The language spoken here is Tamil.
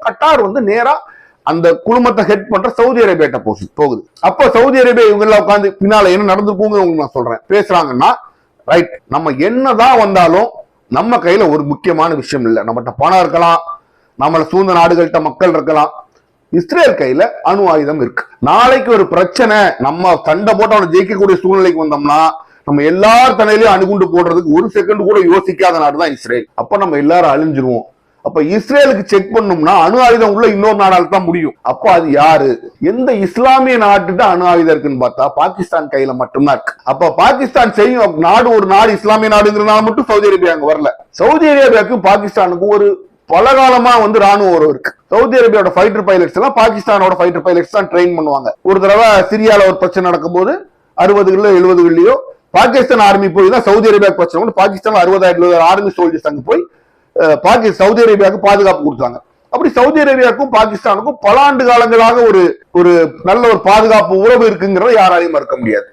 கட்டார் வந்து நேரா அந்த குழுமத்தை ஹெட் பண்ற சவுதி அரேபியாட்ட போகுது. அப்ப சவுதி அரேபியா இவங்க எல்லாம் உட்காந்து பின்னால என்ன நடந்துருக்குங்க உங்களுக்கு நான் சொல்றேன் பேசுறாங்கன்னா, ரைட், நம்ம என்னதான் வந்தாலும் நம்ம கையில ஒரு முக்கியமான விஷயம் இல்லை. நம்மகிட்ட பணம் இருக்கலாம், நம்மள சூழ்ந்த நாடுகள்கிட்ட மக்கள் இருக்கலாம், இஸ்ரேல் கையில அணு ஆயுதம் இருக்கு. நாளைக்கு ஒரு பிரச்சனை, நம்ம சண்டை போட்டு அவனை ஜெயிக்கக்கூடிய சூழ்நிலைக்கு வந்தோம்னா நம்ம எல்லார் தலையிலயும் அணுகுண்டு போடுறதுக்கு ஒரு செகண்ட் கூட யோசிக்காத நாடுதான் இஸ்ரேல். அப்ப நம்ம எல்லாரும் அழிஞ்சிருவோம். அப்ப இஸ்ரேலுக்கு செக் பண்ணோம்னா அணு ஆயுதம் உள்ள இன்னொரு நாடால தான் முடியும். அப்ப அது யாரு? எந்த இஸ்லாமிய நாட்டுட்டு அணு ஆயுதம் இருக்குன்னு பார்த்தா பாகிஸ்தான் கையில மட்டும்தான் இருக்கு. அப்ப பாகிஸ்தான் செய்யும் நாடு, ஒரு நாடு இஸ்லாமிய நாடுங்கிறனால மட்டும் சவுதி அரேபியா அங்க வரல. சவுதி அரேபியாவுக்கும் பாகிஸ்தானுக்கும் ஒரு பலகாலமா வந்து ராணுவ உறவு இருக்கு. சவுதி அரேபியாவோட ஃபைட்டர் பைலட்ஸ் எல்லாம் பாகிஸ்தானோட ஃபைட்டர் பைலட்ஸ் தான் ட்ரெயின் பண்ணுவாங்க. ஒரு தடவை சிரியால ஒரு பிரச்சனை நடக்கும் போது 60களோ 70களோ பாகிஸ்தான் ஆர்மி போய் தான் சவுதி அரேபியா பிரச்சனை, பாகிஸ்தான் 60,000 ஆர்மி சோல்ஜர்ஸ் அங்க போய் சவுதி அரேபியாவுக்கு பாதுகாப்பு கொடுத்தாங்க. அப்படி சவுதி அரேபியாவுக்கும் பாகிஸ்தானுக்கும் பல ஆண்டு காலங்களாக ஒரு நல்ல ஒரு பாதுகாப்பு உறவு இருக்குங்கிறத யாராலையும் மறுக்க முடியாது.